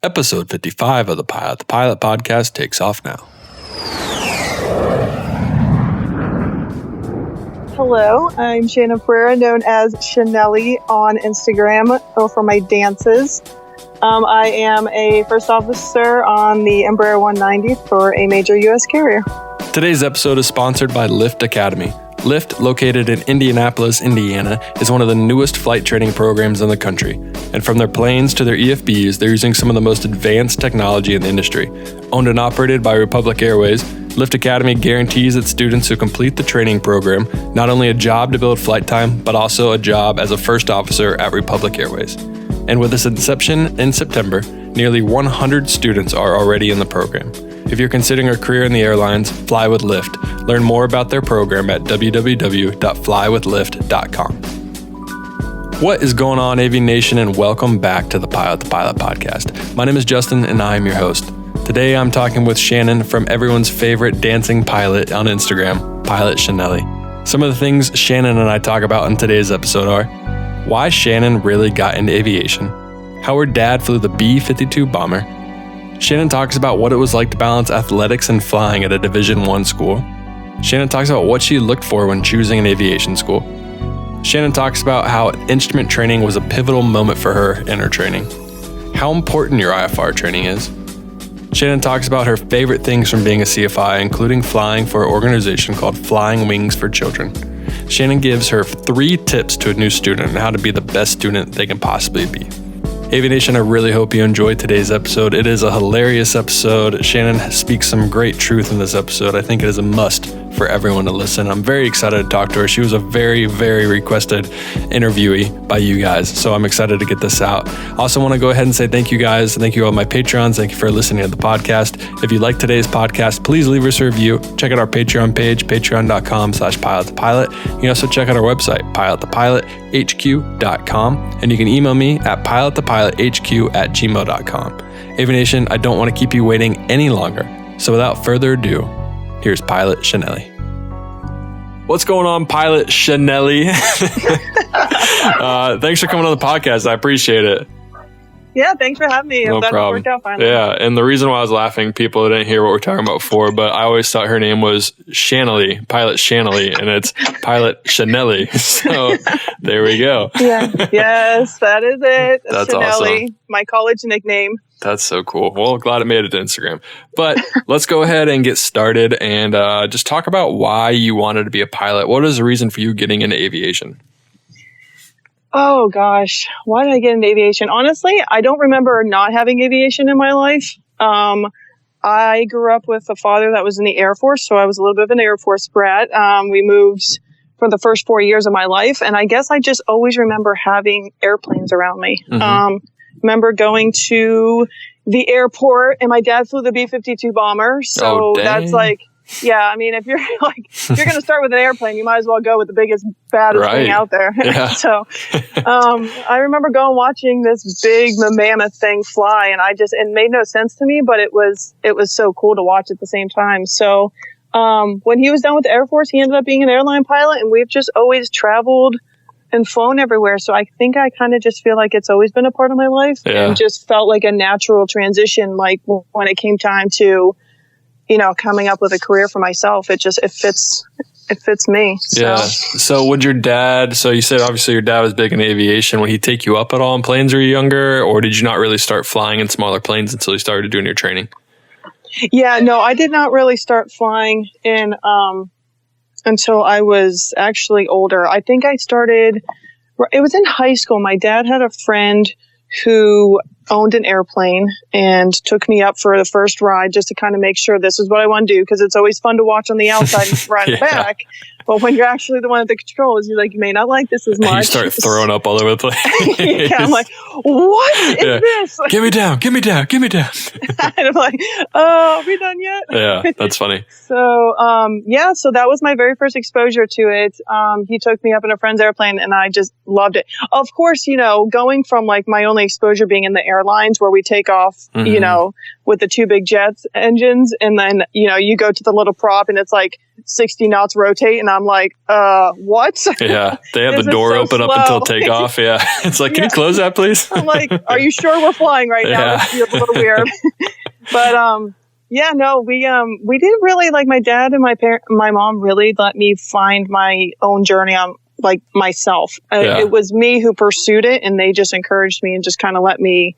Episode 55 of The Pilot Podcast takes off now. Hello, I'm Shannon Pereira, known as Shanelly on Instagram for my dances. I am a first officer on the Embraer 190 for a major U.S. carrier. Today's episode is sponsored by Lift Academy. Lift, located in Indianapolis, Indiana, is one of the newest flight training programs in the country. And from their planes to their EFBs, they're using some of the most advanced technology in the industry. Owned and operated by Republic Airways, Lift Academy guarantees its students who complete the training program not only a job to build flight time, but also a job as a first officer at Republic Airways. And with its inception in September, nearly 100 students are already in the program. If you're considering a career in the airlines, fly with Lyft. Learn more about their program at www.flywithlyft.com. What is going on, AV Nation, and welcome back to the Pilot Podcast. My name is Justin, and I am your host. Today, I'm talking with Shannon from everyone's favorite dancing pilot on Instagram, Pilot Shanelly. Some of the things Shannon and I talk about in today's episode are why Shannon really got into aviation, how her dad flew the B-52 bomber. Shannon talks about what it was like to balance athletics and flying at a Division I school. Shannon talks about what she looked for when choosing an aviation school. Shannon talks about how instrument training was a pivotal moment for her in her training, how important your IFR training is. Shannon talks about her favorite things from being a CFI, including flying for an organization called Flying Wings for Children. Shannon gives her 3 tips to a new student on how to be the best student they can possibly be. Aviation, I really hope you enjoyed today's episode. It is a hilarious episode. Shannon speaks some great truth in this episode. I think it is a must for everyone to listen. I'm very excited to talk to her. She was a very, very requested interviewee by you guys, so I'm excited to get this out. I also want to go ahead and say thank you guys. Thank you all my Patreons. Thank you for listening to the podcast. If you like today's podcast, please leave us a review. Check out our Patreon page, patreon.com/pilotthepilot. You can also check out our website, pilotthepilot.hq.com, and you can email me at pilotthepilot.hq@gmail.com. Aviation, I don't want to keep you waiting any longer. So without further ado, here's Pilot Shanelly. What's going on, Pilot Shanelly? Thanks for coming on the podcast. I appreciate it. Yeah, thanks for having me. No problem. Worked out finally. Yeah, and the reason why I was laughing, people didn't hear what we're talking about before, but I always thought her name was Shanelly, Pilot Shanelly, and it's Pilot Shanelly. So there we go. Yeah. Yes, that is it. That's Shanelly, awesome. my college nickname. That's so cool. Well, glad it made it to Instagram. But let's go ahead and get started and just talk about why you wanted to be a pilot. What is the reason for you getting into aviation? Oh, gosh. Why did I get into aviation? Honestly, I don't remember not having aviation in my life. I grew up with a father that was in the Air Force, so I was a little bit of an Air Force brat. We moved for the first 4 years of my life, and I guess I just always remember having airplanes around me. Mm-hmm. Remember going to the airport, and my dad flew the B-52 bomber, so that's like, yeah, I mean, if you're going to start with an airplane, you might as well go with the biggest, baddest thing out there. Yeah. So, I remember going watching this big mammoth thing fly, and it made no sense to me, but it was so cool to watch at the same time. So, when he was done with the Air Force, he ended up being an airline pilot, and we've just always traveled and flown everywhere. So I think I kind of just feel like it's always been a part of my life, and just felt like a natural transition. Like when it came time to, coming up with a career for myself, it fits me. So. Yeah. So would your dad, so you said obviously your dad was big in aviation. Would he take you up at all in planes when you were younger, or did you not really start flying in smaller planes until you started doing your training? Yeah, no, I did not really start flying until I was actually older. I think I started, it was in high school. My dad had a friend who owned an airplane and took me up for the first ride just to kind of make sure this is what I want to do, because it's always fun to watch on the outside and ride the back. But when you're actually the one at the controls, you're like, you may not like this as much. You start throwing up all over the place. Yeah, I'm like, what is this? Give me down. And I'm like, oh, are we done yet? Yeah, that's funny. So, so that was my very first exposure to it. He took me up in a friend's airplane, and I just loved it. Of course, going from like my only exposure being in the Airlines where we take off, with the two big jets engines. And then, you go to the little prop and it's like 60 knots rotate. And I'm like, what? Yeah. They have the door open slow. Up until takeoff. Yeah. It's like, can you close that, please? I'm like, are you sure we're flying right now? Yeah. It's a little weird. But, we didn't really, like, my dad and my mom really let me find my own journey on, like, myself. It was me who pursued it, and they just encouraged me and just kind of let me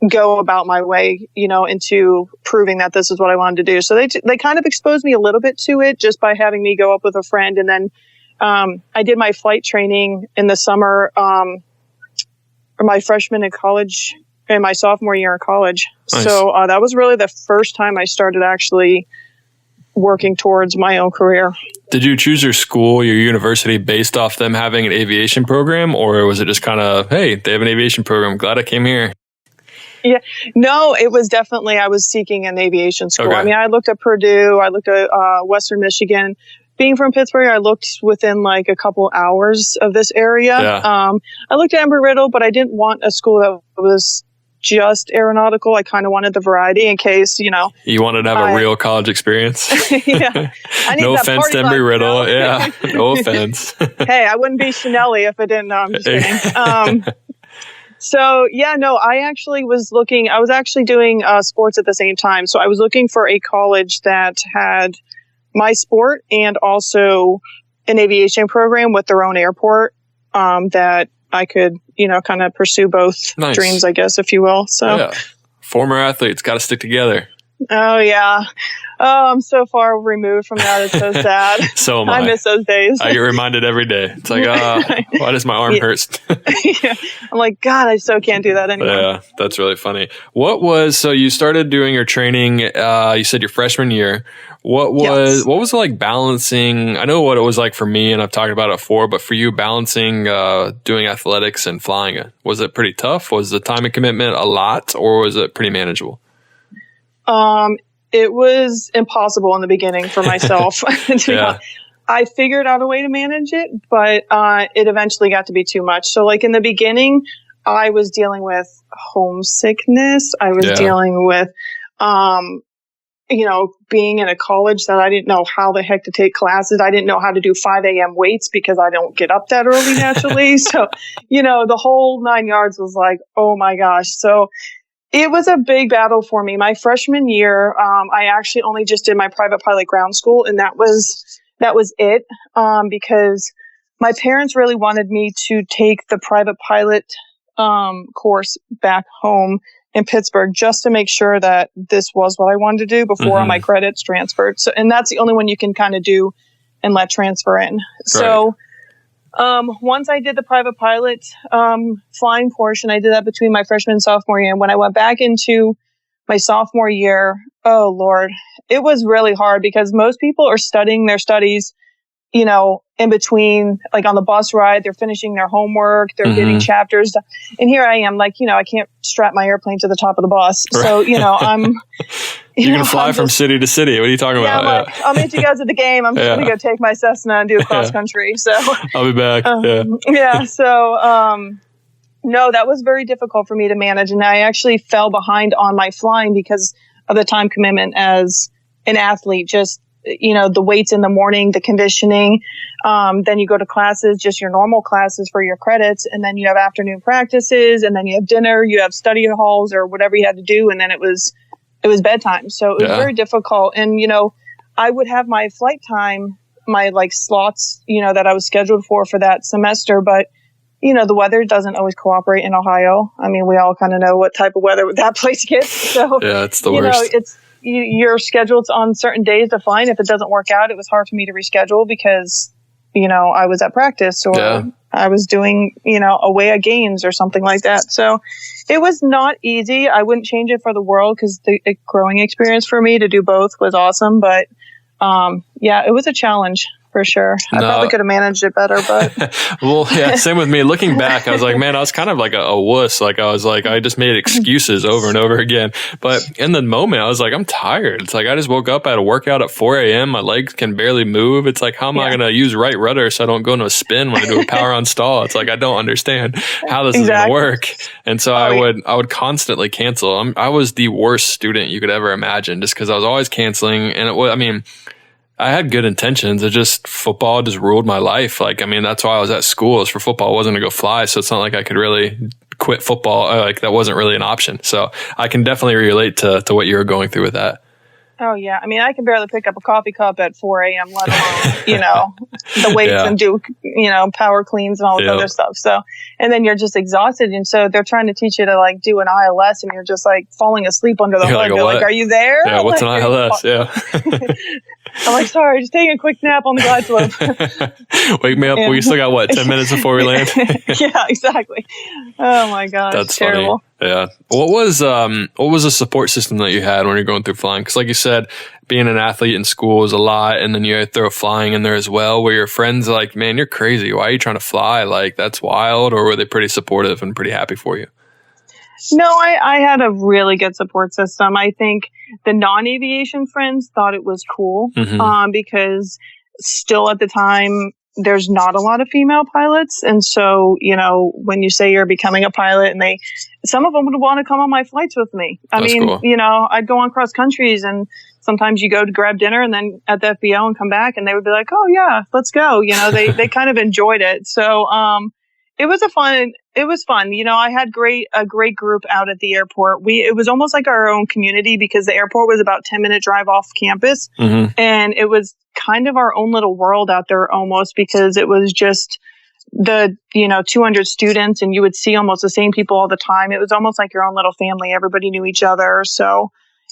go about my way, into proving that this is what I wanted to do. So they kind of exposed me a little bit to it just by having me go up with a friend. And then I did my flight training in the summer, or my freshman in college and my sophomore year in college. Nice. So that was really the first time I started actually working towards my own career. Did you choose your school, your university, based off them having an aviation program, or was it just kind of, hey, they have an aviation program, glad I came here? Yeah, no, it was definitely, I was seeking an aviation school. Okay. I mean, I looked at Purdue, I looked at Western Michigan. Being from Pittsburgh, I looked within like a couple hours of this area. Yeah. I looked at Embry-Riddle, but I didn't want a school that was just aeronautical. I kind of wanted the variety in case, You wanted to have a real college experience? Yeah. No offense to Embry-Riddle. Yeah, no offense. Hey, I wouldn't be Shanelly if I didn't. No, I'm just kidding. I was actually doing sports at the same time. So I was looking for a college that had my sport and also an aviation program with their own airport, that I could, kind of pursue both dreams, I guess, if you will. So, former athletes got to stick together. Oh, yeah. Oh, I'm so far removed from that. It's so sad. So am I. I miss those days. I get reminded every day. It's like, why does my arm hurt? Yeah. I'm like, God, I so can't do that anymore. Yeah, that's really funny. So you started doing your training, you said your freshman year. What was it like balancing? I know what it was like for me, and I've talked about it before, but for you, balancing doing athletics and flying, was it pretty tough? Was the time and commitment a lot, or was it pretty manageable? It was impossible in the beginning for myself. I figured out a way to manage it, but it eventually got to be too much. So like in the beginning, I was dealing with homesickness. I was dealing with, being in a college that I didn't know how the heck to take classes. I didn't know how to do 5 a.m. weights because I don't get up that early naturally. So, the whole 9 yards was like, oh my gosh. So it was a big battle for me. My freshman year, I actually only just did my private pilot ground school, and that was it, because my parents really wanted me to take the private pilot course back home in Pittsburgh just to make sure that this was what I wanted to do before my credits transferred. So, and that's the only one you can kind of do and let transfer in. Right. So once I did the private pilot flying portion, I did that between my freshman and sophomore year. And when I went back into my sophomore year, oh Lord, it was really hard because most people are studying their studies, in between, like on the bus ride, they're finishing their homework, they're getting chapters done. And here I am, like, I can't strap my airplane to the top of the bus. Right. So, I'm... You're going to fly from city to city. What are you talking about? Like, I'll meet you guys at the game. I'm just going to go take my Cessna and do a cross country. So I'll be back. So, no, that was very difficult for me to manage. And I actually fell behind on my flying because of the time commitment as an athlete. Just, the weights in the morning, the conditioning. Then you go to classes, just your normal classes for your credits. And then you have afternoon practices, and then you have dinner, you have study halls or whatever you had to do. And then it was bedtime. So it was very difficult. And, I would have my flight time, my like slots, that I was scheduled for that semester. But, the weather doesn't always cooperate in Ohio. I mean, we all kind of know what type of weather that place gets. So, it's the worst. You're scheduled on certain days to fly. And if it doesn't work out, it was hard for me to reschedule because, I was at practice or I was doing, away at games or something like that. So it was not easy. I wouldn't change it for the world because the growing experience for me to do both was awesome. But, it was a challenge. for sure. I probably could have managed it better, but. Well, yeah, same with me. Looking back, I was like, man, I was kind of like a wuss. Like I was like, I just made excuses over and over again. But in the moment, I was like, I'm tired. It's like, I just woke up, I had a workout at 4 a.m. My legs can barely move. It's like, how am I going to use right rudder so I don't go into a spin when I do a power on stall? It's like, I don't understand how this is going to work. And so I would constantly cancel. I was the worst student you could ever imagine, just because I was always canceling. And I had good intentions. It just, football just ruled my life. Like, I mean, that's why I was at school, is for football. I wasn't to go fly. So it's not like I could really quit football. Like, that wasn't really an option. So I can definitely relate to what you were going through with that. Oh, yeah. I mean, I can barely pick up a coffee cup at 4 a.m., let alone, the weights and do, power cleans and all this other stuff. So, and then you're just exhausted. And so they're trying to teach you to like do an ILS, and you're just like falling asleep under the hood. You're like, are you there? Yeah, what's an ILS? Yeah. I'm like, sorry, just taking a quick nap on the glide slope. Wake me up. We still got 10 minutes before we land? Yeah, exactly. Oh my gosh. That's terrible. Funny. Yeah. What was the support system that you had when you're going through flying? Because like you said, being an athlete in school is a lot, and then you throw flying in there as well, where your friends are like, man, you're crazy. Why are you trying to fly? Like, that's wild. Or were they pretty supportive and pretty happy for you? No, I had a really good support system. I think the non-aviation friends thought it was cool, because still at the time, there's not a lot of female pilots. And so, when you say you're becoming a pilot, and some of them would want to come on my flights with me. That's cool. I'd go on cross countries, and sometimes you go to grab dinner and then at the FBO and come back, and they would be like, oh yeah, let's go. They kind of enjoyed it. So, it was fun. I had a great group out at the airport. It was almost like our own community, because the airport was about 10-minute drive off campus. And it was kind of our own little world out there almost, because it was just the, 200 students, and you would see almost the same people all the time. It was almost like your own little family. Everybody knew each other. So,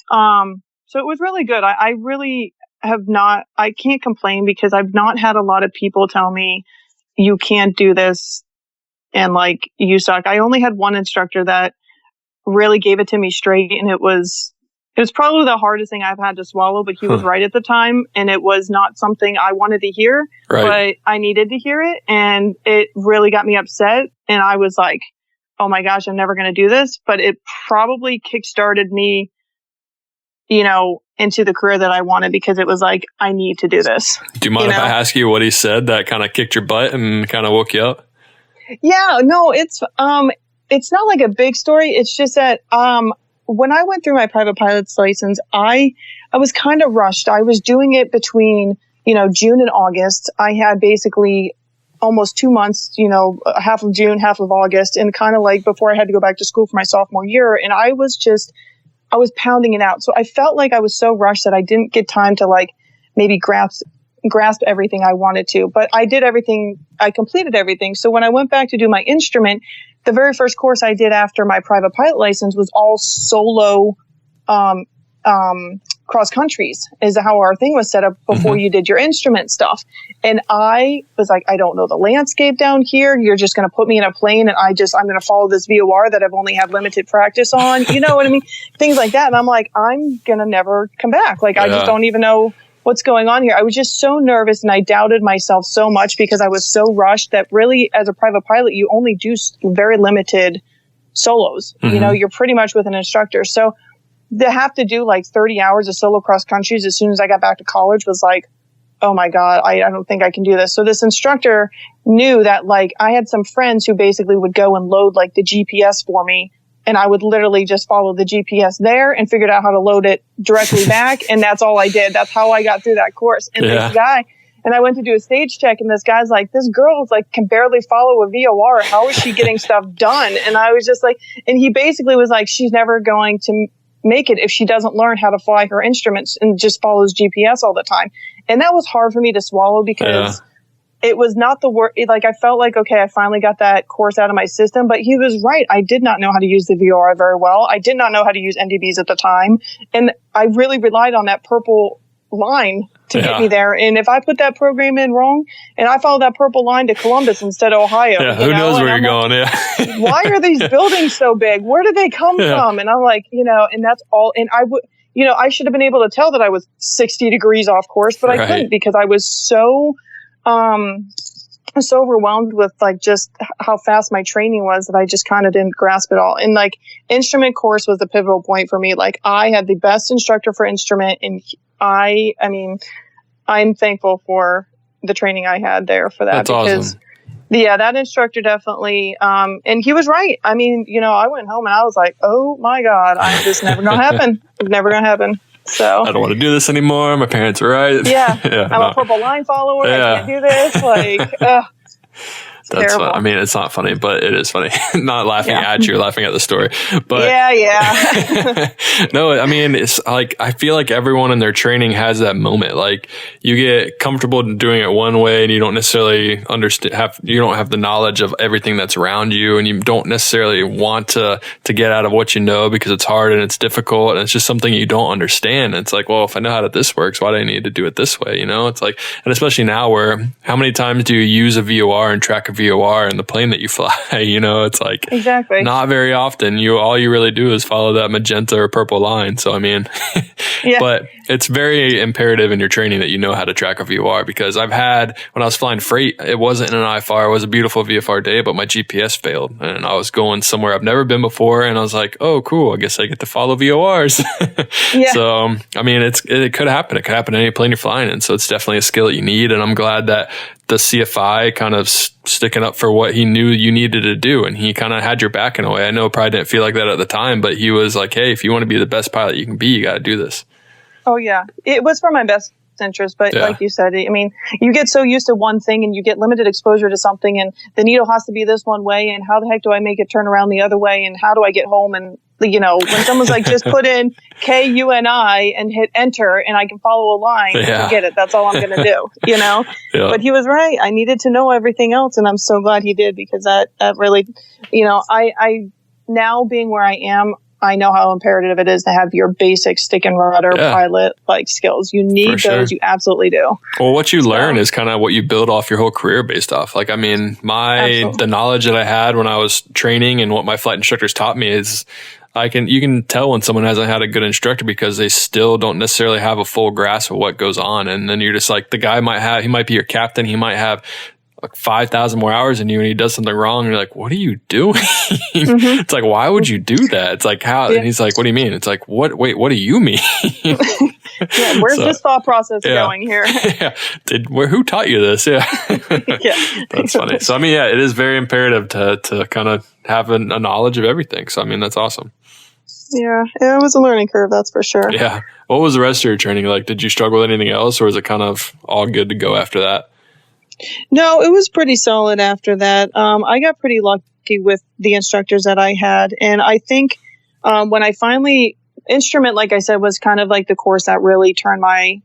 so it was really good. I really I can't complain, because I've not had a lot of people tell me you can't do this and like you suck. I only had one instructor that really gave it to me straight, and it was probably the hardest thing I've had to swallow, but he was right at the time, and it was not something I wanted to hear, but I needed to hear it, and it really got me upset, and I was like, oh my gosh, I'm never going to do this, but it probably kickstarted me, into the career that I wanted, because it was like, I need to do this. Do you mind if I ask you what he said that kind of kicked your butt and kind of woke you up? Yeah, no, it's not like a big story. It's just that when I went through my private pilot's license, I was kind of rushed. I was doing it between, June and August. I had basically almost 2 months, half of June, half of August, and kind of like before I had to go back to school for my sophomore year. And I was pounding it out. So I felt like I was so rushed that I didn't get time to like maybe grasp everything I wanted to, but I did everything. I completed everything. So when I went back to do my instrument, the very first course I did after my private pilot license was all solo, cross countries, is how our thing was set up before you did your instrument stuff. And I was like, I don't know the landscape down here. You're just going to put me in a plane, and I'm going to follow this VOR that I've only had limited practice on. You know what I mean? Things like that. And I'm like, I'm going to never come back. Like, I just don't even know what's going on here. I was just so nervous, and I doubted myself so much because I was so rushed that really, as a private pilot, you only do very limited solos. You're pretty much with an instructor. So to have to do like 30 hours of solo cross countries as soon as I got back to college was like, oh my God, I don't think I can do this. So this instructor knew that like I had some friends who basically would go and load like the GPS for me, and I would literally just follow the GPS there and figured out how to load it directly back. And that's all I did. That's how I got through that course. And this guy, and I went to do a stage check, and this guy's like, this girl's like can barely follow a VOR. How is she getting stuff done? And I was just like, and he basically was like, she's never going to make it if she doesn't learn how to fly her instruments and just follows GPS all the time. And that was hard for me to swallow, because it was not the work. Like, I felt like, okay, I finally got that course out of my system, but he was right. I did not know how to use the VOR very well. I did not know how to use NDBs at the time. And I really relied on that purple line to get me there. And if I put that program in wrong and I followed that purple line to Columbus instead of Ohio, who knows where you're going? Why are these buildings so big? Where did they come from? And I'm like, and that's all. And I would, I should have been able to tell that I was 60 degrees off course, but I couldn't because I was so overwhelmed with like just how fast my training was that I just kind of didn't grasp it all. And like instrument course was the pivotal point for me. Like I had the best instructor for instrument, and I mean, I'm thankful for the training I had there for that. That's because awesome. Yeah, that instructor definitely, and he was right. I mean, I went home and I was like, oh my God, this is never going to happen. It's never going to happen. So I don't want to do this anymore. My parents are right. Yeah. I'm a purple line follower. Yeah. I can't do this. Like, that's fun. I mean, it's not funny, but it is funny. Not laughing at you, laughing at the story. But yeah. No, I mean, it's like, I feel like everyone in their training has that moment. Like you get comfortable doing it one way and you don't necessarily you don't have the knowledge of everything that's around you, and you don't necessarily want to get out of what you know because it's hard and it's difficult and it's just something you don't understand. And it's like, well, if I know how this works, why do I need to do it this way? It's like, and especially now where how many times do you use a VOR and track a VOR in the plane that you fly? It's like exactly not very often. All you really do is follow that magenta or purple line. So I mean, but it's very imperative in your training that you know how to track a VOR, because I've had, when I was flying freight, it wasn't an IFR, it was a beautiful VFR day, but my GPS failed and I was going somewhere I've never been before, and I was like, oh cool, I guess I get to follow VORs. So I mean, it could happen. It could happen to any plane you're flying in. So it's definitely a skill that you need, and I'm glad that the CFI kind of sticking up for what he knew you needed to do, and he kind of had your back in a way. I know it probably didn't feel like that at the time, but he was like, hey, if you want to be the best pilot you can be, you got to do this. Oh yeah, it was for my best interest, but like you said, I mean, you get so used to one thing and you get limited exposure to something, and the needle has to be this one way, and how the heck do I make it turn around the other way, and how do I get home? And when someone's like, just put in KUNI and hit enter and I can follow a line, forget it, that's all I'm going to do, But he was right. I needed to know everything else, and I'm so glad he did, because that really, I now being where I am, I know how imperative it is to have your basic stick and rudder pilot like skills. You need those. You absolutely do. Well, what you learn is kind of what you build off your whole career based off. Like, I mean, the knowledge that I had when I was training and what my flight instructors taught me is you can tell when someone hasn't had a good instructor because they still don't necessarily have a full grasp of what goes on. And then you're just like, the guy he might be your captain. He might have like 5,000 more hours than you, and he does something wrong, and you're like, what are you doing? It's like, why would you do that? It's like, how? And he's like, what do you mean? It's like, what do you mean? Where's this thought process going here? Who taught you this? That's funny. So I mean, it is very imperative to kind of have a knowledge of everything. So I mean, that's awesome. Yeah, it was a learning curve, that's for sure. Yeah. What was the rest of your training like? Did you struggle with anything else, or was it kind of all good to go after that? No, it was pretty solid after that. I got pretty lucky with the instructors that I had. And I think when I finally, instrument, like I said, was kind of like the course that really turned my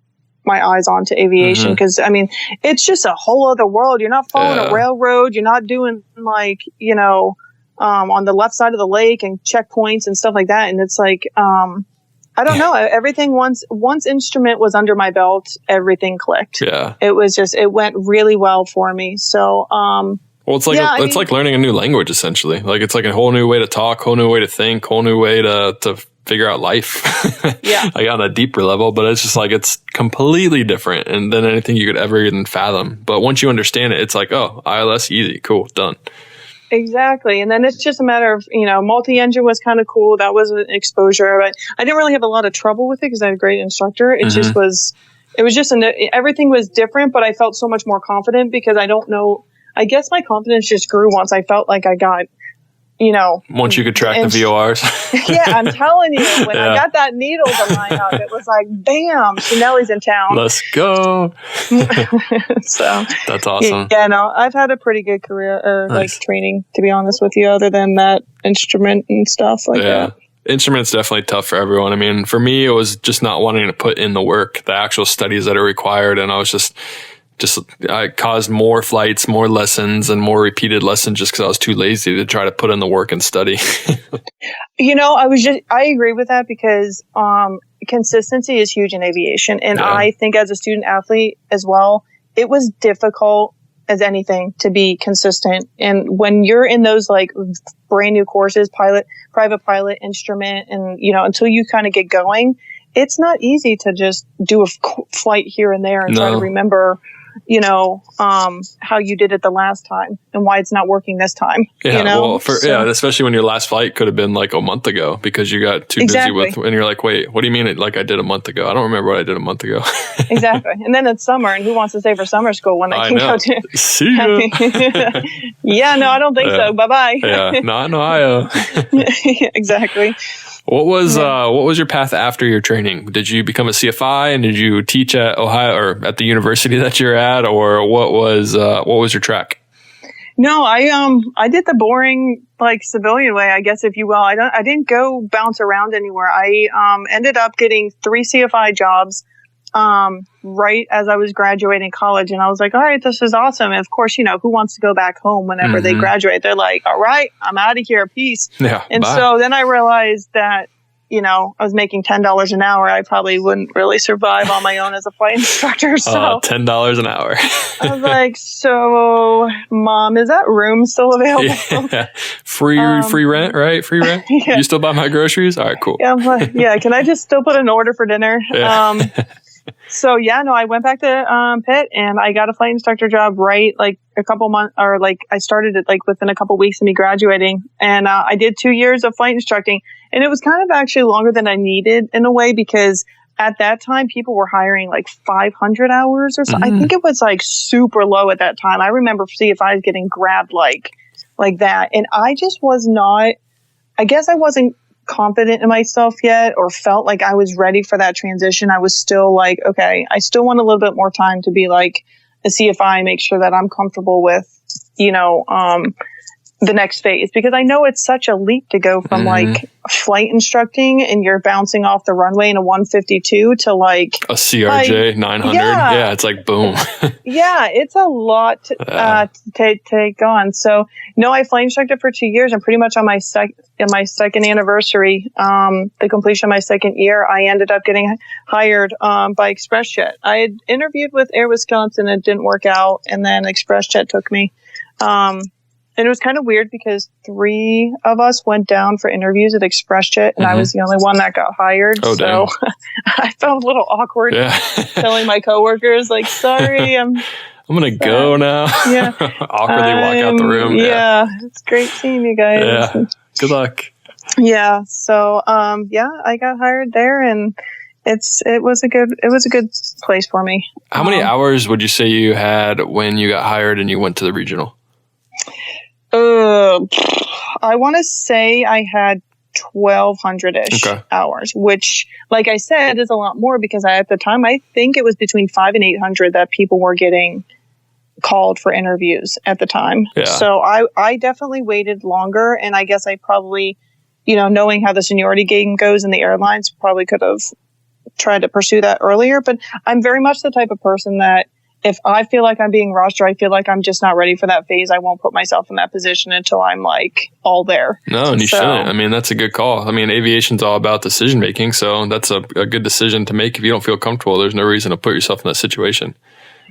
eyes onto aviation. Because, I mean, it's just a whole other world. You're not following a railroad. You're not doing like, on the left side of the lake and checkpoints and stuff like that. And it's like, I don't know. Everything once instrument was under my belt, everything clicked. Yeah. It was it went really well for me. So, well, it's like, it's like learning a new language, essentially. Like, it's like a whole new way to talk, whole new way to think, whole new way to figure out life. Like on a deeper level, but it's just like, it's completely different and than anything you could ever even fathom. But once you understand it, it's like, oh, ILS easy. Cool. Done. Exactly. And then it's just a matter of, multi-engine was kind of cool. That was an exposure. But I didn't really have a lot of trouble with it because I had a great instructor. It just was, everything was different, but I felt so much more confident because I don't know. I guess my confidence just grew once I felt like I got, once you could track the VORs. Yeah, I'm telling you, when I got that needle to line up, it was like, bam, Shanelly's in town. Let's go. So that's awesome. Yeah, no, I've had a pretty good career or like training, to be honest with you, other than that instrument and stuff like that. Instrument's definitely tough for everyone. I mean, for me, it was just not wanting to put in the work, the actual studies that are required. And I was I caused more flights, more lessons, and more repeated lessons just because I was too lazy to try to put in the work and study. I agree with that because consistency is huge in aviation. And I think as a student athlete as well, it was difficult as anything to be consistent. And when you're in those like brand new courses, private pilot, instrument, and, until you kind of get going, it's not easy to just do a flight here and there and try to remember, how you did it the last time and why it's not working this time. Yeah, especially when your last flight could have been like a month ago because you got too busy and you're like, wait, what do you mean like I did a month ago? I don't remember what I did a month ago. Exactly. And then it's summer, and who wants to stay for summer school when they can go to... See ya. Yeah, no, I don't think so. Bye-bye. Yeah, not in Ohio. Exactly. What was your path after your training? Did you become a CFI, and did you teach at Ohio or at the university that you're at, or what was your track? No, I did the boring like civilian way, I guess, if you will. I didn't go bounce around anywhere. I ended up getting 3 CFI jobs right as I was graduating college, and I was like, all right, this is awesome. And of course, who wants to go back home whenever they graduate? They're like, all right, I'm out of here, peace. Yeah, and bye. So then I realized that I was making $10 an hour. I probably wouldn't really survive on my own as a flight instructor. So $10 an hour. I was like, so Mom, is that room still available? Yeah. Free rent, right? Free rent? Yeah. You still buy my groceries? All right, cool. Yeah, I'm like, can I just still put an order for dinner? Yeah. So I went back to Pitt, and I got a flight instructor job right like a couple months, or like I started it like within a couple weeks of me graduating, and I did 2 years of flight instructing, and it was kind of actually longer than I needed in a way, because at that time people were hiring like 500 hours or something. I think it was like super low at that time. I remember CFIs getting grabbed like that, and I just was not. I guess I wasn't confident in myself yet, or felt like I was ready for that transition. I was still like, okay, I still want a little bit more time to be like a CFI, make sure that I'm comfortable with, the next phase, because I know it's such a leap to go from like flight instructing and you're bouncing off the runway in a 152 to like a CRJ 900. Yeah, it's like boom. Yeah, it's a lot to take on. So I flight instructed for 2 years, and pretty much on my second anniversary, the completion of my second year, I ended up getting hired by ExpressJet. I had interviewed with Air Wisconsin, it didn't work out, and then ExpressJet took me. And it was kind of weird because 3 of us went down for interviews at ExpressJet, and I was the only one that got hired. Oh, so I felt a little awkward telling my coworkers, like, sorry, I'm going to go now. Yeah. Awkwardly walk out the room. Yeah. It's great seeing you guys. Yeah. Good luck. Yeah. So, I got hired there, and it was a good place for me. How many hours would you say you had when you got hired and you went to the regional? I want to say I had 1,200-ish hours, which, like I said, is a lot more because at the time, I think it was between 500 and 800 that people were getting called for interviews at the time. Yeah. So I definitely waited longer, and I guess I probably, knowing how the seniority game goes in the airlines, probably could have tried to pursue that earlier. But I'm very much the type of person that if I feel like I'm being rushed, or I feel like I'm just not ready for that phase, I won't put myself in that position until I'm like all there. No, and you shouldn't. I mean, that's a good call. I mean, aviation's all about decision making, so that's a good decision to make. If you don't feel comfortable, there's no reason to put yourself in that situation.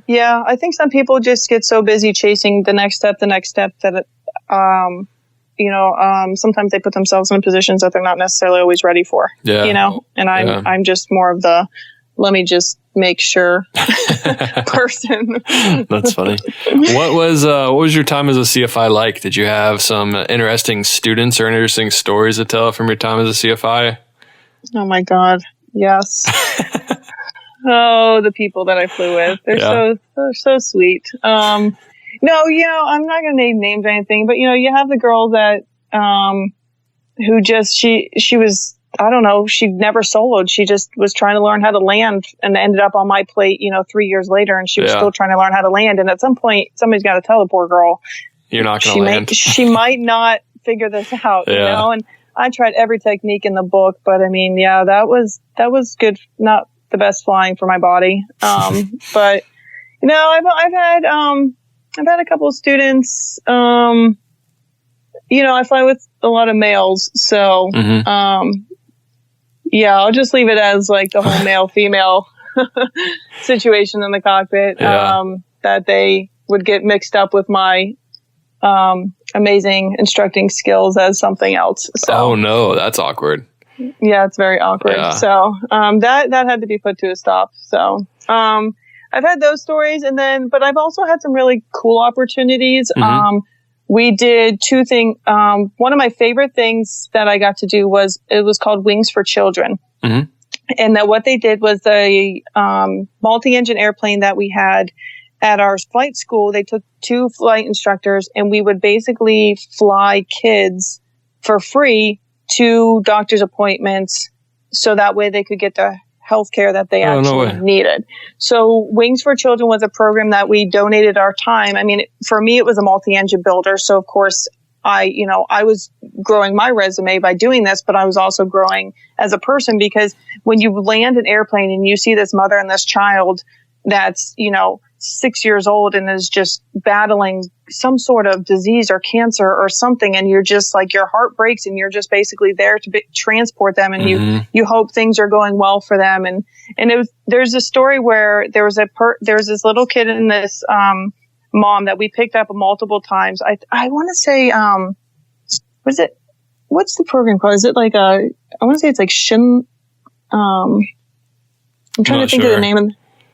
Yeah, I think some people just get so busy chasing the next step that sometimes they put themselves in positions that they're not necessarily always ready for. Yeah, and I'm just more of the let me just make sure person. That's funny. What was your time as a CFI like? Did you have some interesting students or interesting stories to tell from your time as a CFI? Oh my God. Yes. Oh, the people that I flew with. They're so sweet. No, I'm not going to name names or anything, but you have the girl that, who just, she was, I don't know, she never soloed. She just was trying to learn how to land and ended up on my plate, 3 years later, and she was still trying to learn how to land. And at some point, somebody's got to tell the poor girl, you're not going to land. She might not figure this out, and I tried every technique in the book, but I mean, that was good. Not the best flying for my body. But I've had a couple of students, I fly with a lot of males, so, I'll just leave it as like the whole male female situation in the cockpit, that they would get mixed up with my, amazing instructing skills as something else. So. Oh no, that's awkward. Yeah, it's very awkward. Yeah. So that had to be put to a stop. So I've had those stories, but I've also had some really cool opportunities. We did two things. One of my favorite things that I got to do was called Wings for Children. And that what they did was a multi-engine airplane that we had at our flight school. They took 2 flight instructors, and we would basically fly kids for free to doctor's appointments, so that way they could get the health care that they actually needed. So Wings for Children was a program that we donated our time. I mean, for me, it was a multi-engine builder. So of course I was growing my resume by doing this, but I was also growing as a person, because when you land an airplane and you see this mother and this child that's, 6 years old and is just battling some sort of disease or cancer or something, and you're just like, your heart breaks, and you're just basically there to transport them, and you hope things are going well for them. And there's a story where there was this little kid and this mom that we picked up multiple times. I want to say what is it? What's the program called? Is it like I want to say it's like Shin. I'm trying to think of the name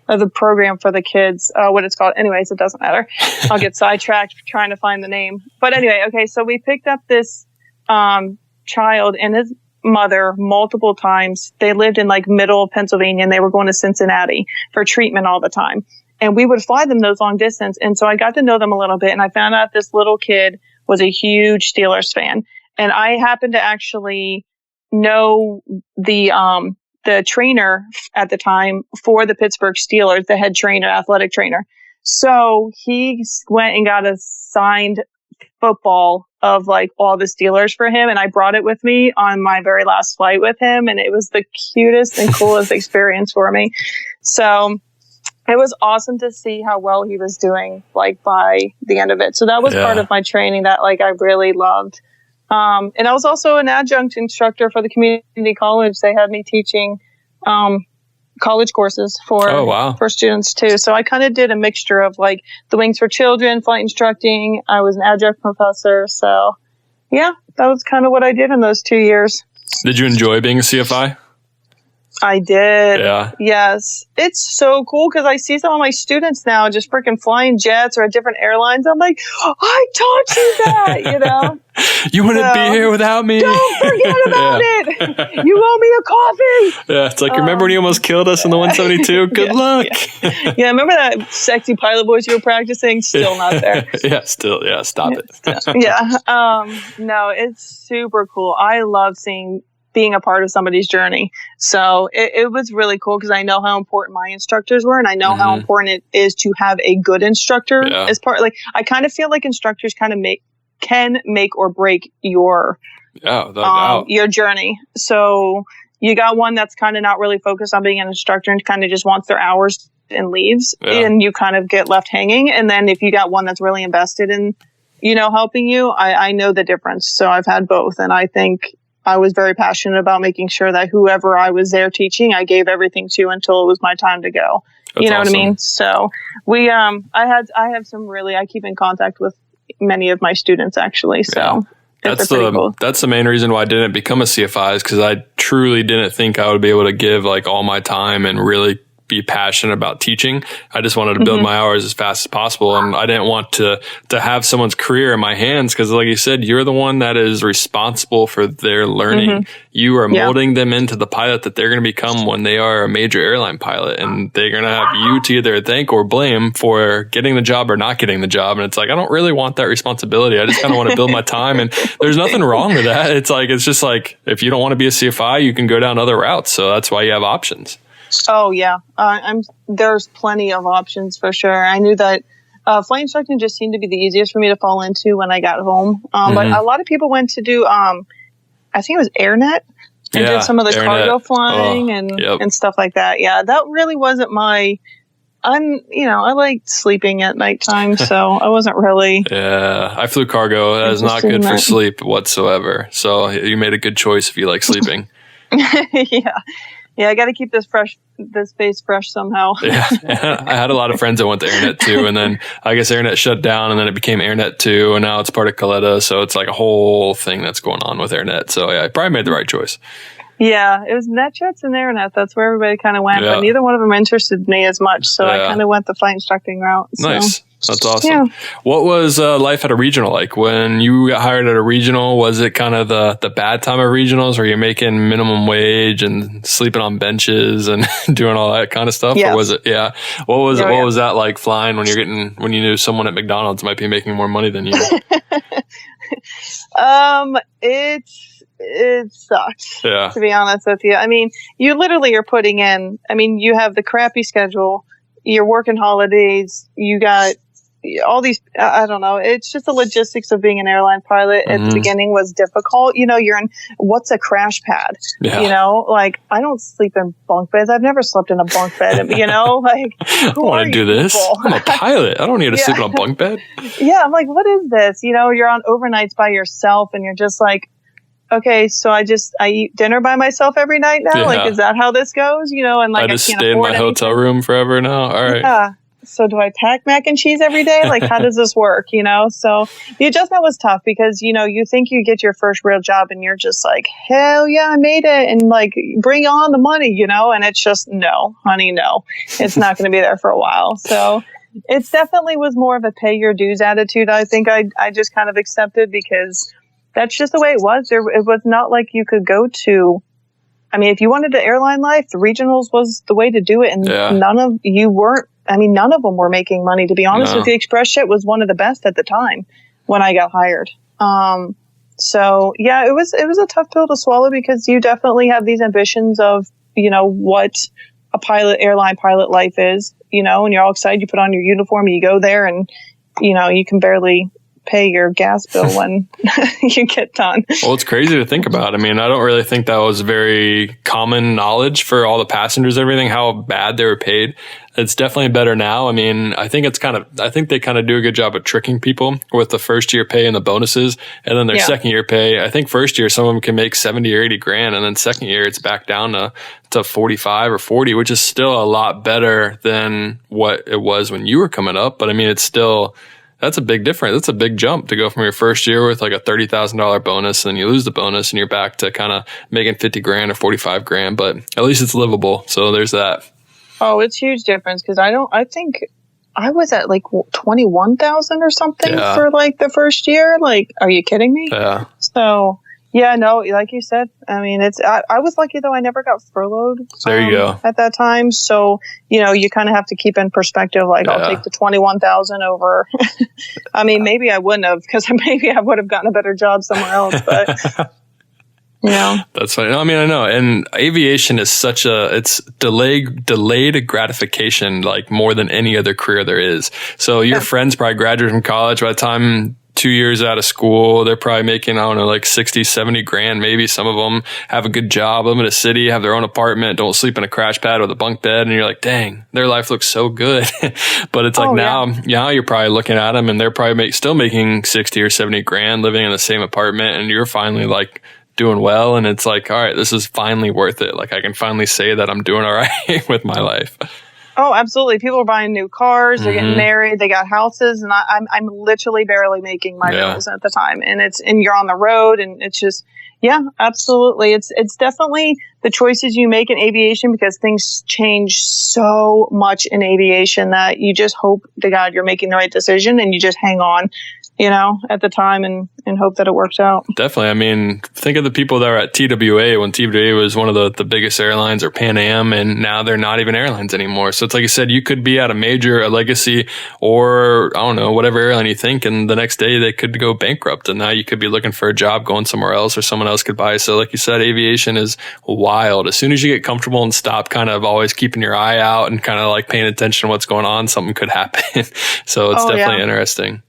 of the program for the kids, what it's called. Anyways, it doesn't matter. I'll get sidetracked trying to find the name. But anyway, okay, so we picked up this child and his mother multiple times. They lived in like middle Pennsylvania, and they were going to Cincinnati for treatment all the time. And we would fly them those long distance. And so I got to know them a little bit, and I found out this little kid was a huge Steelers fan. And I happened to actually know the trainer at the time for the Pittsburgh Steelers, the head trainer, athletic trainer. So he went and got a signed football of like all the Steelers for him. And I brought it with me on my very last flight with him. And it was the cutest and coolest experience for me. So it was awesome to see how well he was doing, like by the end of it. So that was part of my training that like I really loved. And I was also an adjunct instructor for the community college. They had me teaching college courses for students too. So I kind of did a mixture of like the Wings for Children, flight instructing. I was an adjunct professor. So yeah, that was kind of what I did in those 2 years. Did you enjoy being a CFI? I did. Yeah. Yes. It's so cool because I see some of my students now just freaking flying jets or at different airlines. I'm like, I taught you that, You wouldn't be here without me. Don't forget about it. You owe me a coffee. Yeah. It's like, remember when you almost killed us in the 172? Good luck. Yeah. Remember that sexy pilot voice you were practicing? Still not there. Still. Yeah. Stop it. No, it's super cool. I love being a part of somebody's journey. So it was really cool because I know how important my instructors were, and I know how important it is to have a good instructor as part. Like I kind of feel like instructors kind of can make or break your journey. So you got one that's kind of not really focused on being an instructor and kind of just wants their hours and leaves, and you kind of get left hanging. And then if you got one that's really invested in, helping you, I know the difference. So I've had both, and I think I was very passionate about making sure that whoever I was there teaching, I gave everything to until it was my time to go. That's awesome. What I mean? So I keep in contact with many of my students actually. So that's the main reason why I didn't become a CFI, is because I truly didn't think I would be able to give like all my time and really be passionate about teaching. I just wanted to build my hours as fast as possible. And I didn't want to have someone's career in my hands, because like you said, you're the one that is responsible for their learning. You are molding them into the pilot that they're going to become when they are a major airline pilot. And they're going to have you to either thank or blame for getting the job or not getting the job. And it's like, I don't really want that responsibility. I just kind of want to build my time. And there's nothing wrong with that. It's just like, if you don't want to be a CFI, you can go down other routes. So that's why you have options. Oh yeah. There's plenty of options for sure. I knew that flight instructing just seemed to be the easiest for me to fall into when I got home. But a lot of people went to do, I think it was AirNet, and did some of the cargo flying and stuff like that. Yeah, that really wasn't I liked sleeping at nighttime, so I wasn't really. Yeah, I flew cargo. That is not good for sleep whatsoever. So you made a good choice if you like sleeping. Yeah, I got to keep this space fresh somehow. I had a lot of friends that went to AirNet too, and then I guess AirNet shut down, and then it became AirNet 2, and now it's part of Coletta, so it's like a whole thing that's going on with AirNet. So yeah, I probably made the right choice. Yeah, it was NetJets and Aeronet. That's where everybody kind of went, but neither one of them interested me as much. So I kind of went the flight instructing route. So. Nice. That's awesome. Yeah. What was life at a regional like? When you got hired at a regional, was it kind of the bad time of regionals where you're making minimum wage and sleeping on benches and doing all that kind of stuff? Yes. Or was it, what was that like flying when you knew someone at McDonald's might be making more money than you? It sucks, to be honest with you. I mean, you literally are putting in, you have the crappy schedule, you're working holidays, you got all these, I don't know, it's just the logistics of being an airline pilot at the beginning was difficult. You're in, what's a crash pad? Yeah. Like, I don't sleep in bunk beds. I've never slept in a bunk bed, like, I don't want to do this. I'm a pilot. I don't need to sleep in a bunk bed. Yeah, I'm like, what is this? You're on overnights by yourself and you're just like, okay, so I eat dinner by myself every night now? Yeah. Like, is that how this goes? And like, I just stay in my hotel room forever now? All right. Yeah. So do I pack mac and cheese every day? Like, how does this work? So the adjustment was tough because, you think you get your first real job and you're just like, hell yeah, I made it. And like, bring on the money, and it's just, no, honey, no, it's not going to be there for a while. So it definitely was more of a pay your dues attitude. I think I just kind of accepted because that's just the way it was. It was not like you could go to, if you wanted the airline life, the regionals was the way to do it. And none of them were making money, to be honest with you. Express Jet was one of the best at the time when I got hired. So yeah, it was a tough pill to swallow because you definitely have these ambitions of, what a airline pilot life is, and you're all excited. You put on your uniform, you go there and, you can barely pay your gas bill when you get done. Well, it's crazy to think about. I don't really think that was very common knowledge for all the passengers, everything, how bad they were paid. It's definitely better now. I think they kind of do a good job of tricking people with the first year pay and the bonuses. And then their second year pay, I think first year, some of them can make 70 or 80 grand. And then second year, it's back down to 45 or 40, which is still a lot better than what it was when you were coming up. But it's still, that's a big difference. That's a big jump to go from your first year with like a $30,000 bonus and you lose the bonus and you're back to kind of making 50 grand or 45 grand, but at least it's livable. So there's that. Oh, it's huge difference. Cause I think I was at like 21,000 or something for like the first year. Like, are you kidding me? Yeah. So yeah, no, like you said, I was lucky though. I never got furloughed. There you go. At that time. So, you kind of have to keep in perspective, like I'll take the 21,000 over. Maybe I wouldn't have, because maybe I would have gotten a better job somewhere else, but That's funny. I know. And aviation is it's delayed gratification, like more than any other career there is. So your friends probably graduated from college by the time 2 years out of school, they're probably making, like 60, 70 grand. Maybe some of them have a good job, live in a city, have their own apartment, don't sleep in a crash pad with a bunk bed. And you're like, dang, their life looks so good. But it's like now you're probably looking at them and they're probably still making 60 or 70 grand living in the same apartment. And you're finally like doing well. And it's like, all right, this is finally worth it. Like I can finally say that I'm doing all right with my life. Oh, absolutely. People are buying new cars. They're getting married. They got houses. And I'm literally barely making my bills at the time. And you're on the road and it's just, absolutely. It's definitely the choices you make in aviation because things change so much in aviation that you just hope to God you're making the right decision and you just hang on, at the time and hope that it works out. Definitely. Think of the people that were at TWA when TWA was one of the biggest airlines, or Pan Am, and now they're not even airlines anymore. So it's like you said, you could be at a legacy, or I don't know, whatever airline you think, and the next day they could go bankrupt. And now you could be looking for a job going somewhere else, or someone else could buy. So like you said, aviation is wild. As soon as you get comfortable and stop kind of always keeping your eye out and kind of like paying attention to what's going on, something could happen. So it's definitely interesting.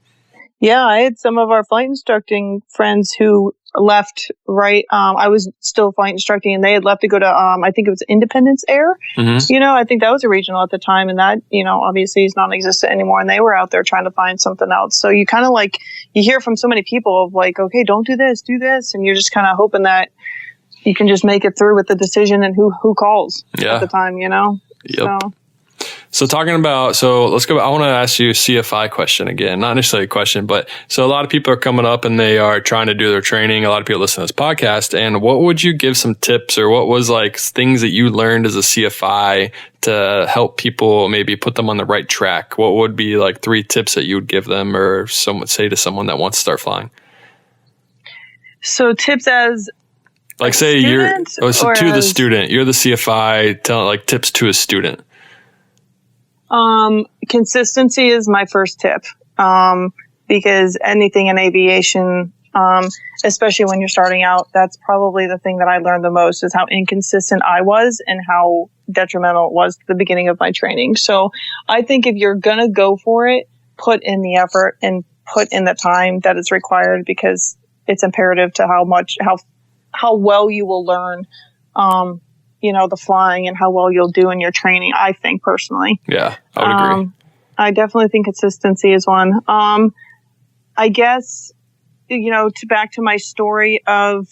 Yeah, I had some of our flight instructing friends who left, right? I was still flight instructing and they had left to go to, I think it was Independence Air. Mm-hmm. I think that was a regional at the time and that, obviously is non-existent anymore. And they were out there trying to find something else. So you kind of like, you hear from so many people of like, okay, don't do this, do this. And you're just kind of hoping that you can just make it through with the decision and who calls at the time, Yep. So let's go. I want to ask you a CFI question again, not necessarily a question, but so a lot of people are coming up and they are trying to do their training. A lot of people listen to this podcast. And what would you give some tips, or what was like things that you learned as a CFI to help people maybe put them on the right track? What would be like 3 tips that you would give them, or some would say to someone that wants to start flying? So tips as like say to the student, you're the CFI, telling like tips to a student. Consistency is my first tip. Because anything in aviation, especially when you're starting out, that's probably the thing that I learned the most, is how inconsistent I was and how detrimental it was to the beginning of my training. So I think if you're going to go for it, put in the effort and put in the time that is required, because it's imperative to how well you will learn, the flying, and how well you'll do in your training, I think personally. Yeah, I would agree. I definitely think consistency is one. I guess, back to my story of,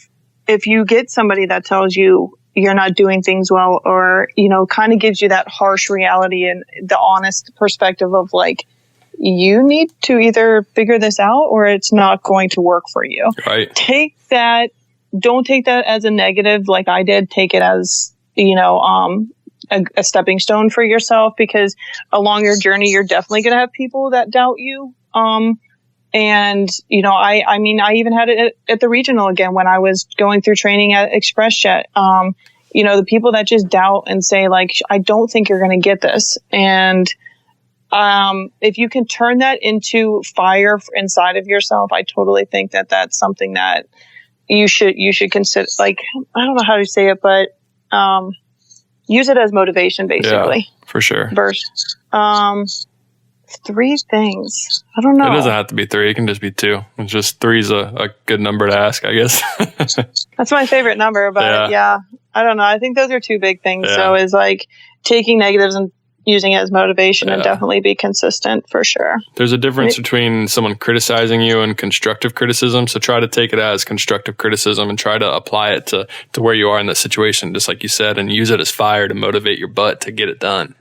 if you get somebody that tells you you're not doing things well, or, kind of gives you that harsh reality and the honest perspective of like, you need to either figure this out or it's not going to work for you. Right. Don't take that as a negative like I did. Take it as, a stepping stone for yourself, because along your journey, you're definitely going to have people that doubt you. And, I even had it at the regional again, when I was going through training at ExpressJet. The people that just doubt and say like, I don't think you're going to get this. And, if you can turn that into fire inside of yourself, I totally think that that's something that you should consider. Like, I don't know how to say it, but, use it as motivation, basically. Yeah, for sure. First, 3 things. I don't know. It doesn't have to be 3. It can just be 2. It's just 3 is a good number to ask, I guess. That's my favorite number, but yeah, I don't know. I think those are 2 big things. Yeah. So is like taking negatives and using it as motivation, and definitely be consistent for sure. There's a difference between someone criticizing you and constructive criticism. So try to take it as constructive criticism and try to apply it to where you are in that situation, just like you said, and use it as fire to motivate your butt to get it done.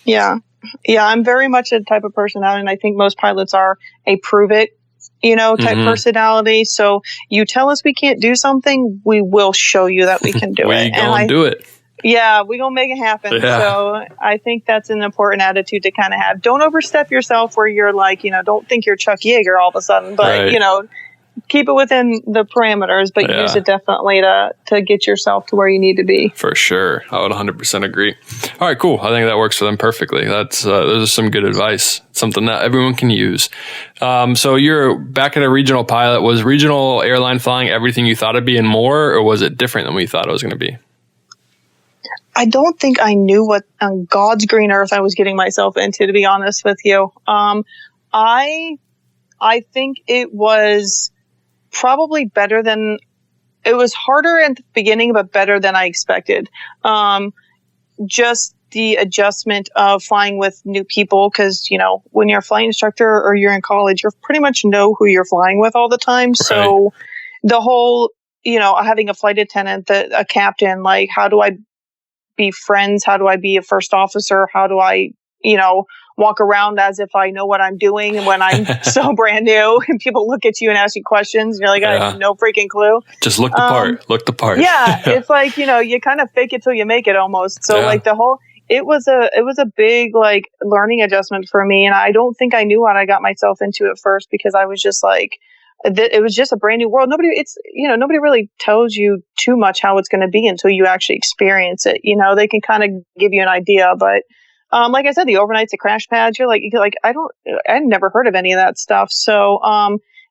Yeah. Yeah. I'm very much a type of personality, and I think most pilots are a prove it, type personality. So you tell us we can't do something, we will show you that we can do it. We gonna do it. Yeah, we're going to make it happen. Yeah. So I think that's an important attitude to kind of have. Don't overstep yourself where you're like, don't think you're Chuck Yeager all of a sudden, but, keep it within the parameters, but use it definitely to get yourself to where you need to be. For sure. I would 100% agree. All right, cool. I think that works for them perfectly. Those are some good advice, something that everyone can use. So you're back at a regional pilot. Was regional airline flying everything you thought it'd be and more, or was it different than we thought it was going to be? I don't think I knew what on God's green earth I was getting myself into, to be honest with you. I think it was probably better than, it was harder at the beginning, but better than I expected. Just the adjustment of flying with new people, because, when you're a flight instructor or you're in college, you pretty much know who you're flying with all the time. Right. So the whole, having a flight attendant, a captain, like, how do I be friends? How do I be a first officer? How do I, walk around as if I know what I'm doing when I'm so brand new and people look at you and ask you questions and you're like, I have no freaking clue. Just look the part. Yeah. It's like, you kind of fake it till you make it almost. So like it was a big like learning adjustment for me. And I don't think I knew what I got myself into at first, because I was just like, it was just a brand new world. Nobody really tells you too much how it's going to be until you actually experience it. They can kind of give you an idea, but like I said, the overnights, the crash pads, you're like, I've never heard of any of that stuff. So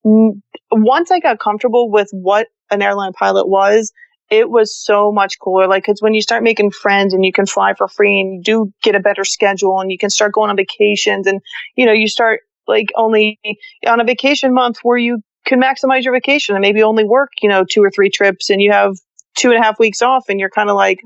once I got comfortable with what an airline pilot was, it was so much cooler. Like, cause when you start making friends and you can fly for free and you do get a better schedule and you can start going on vacations and, you start like only on a vacation month where you can maximize your vacation and maybe only work, 2 or 3 trips, and you have 2.5 weeks off, and you're kind of like,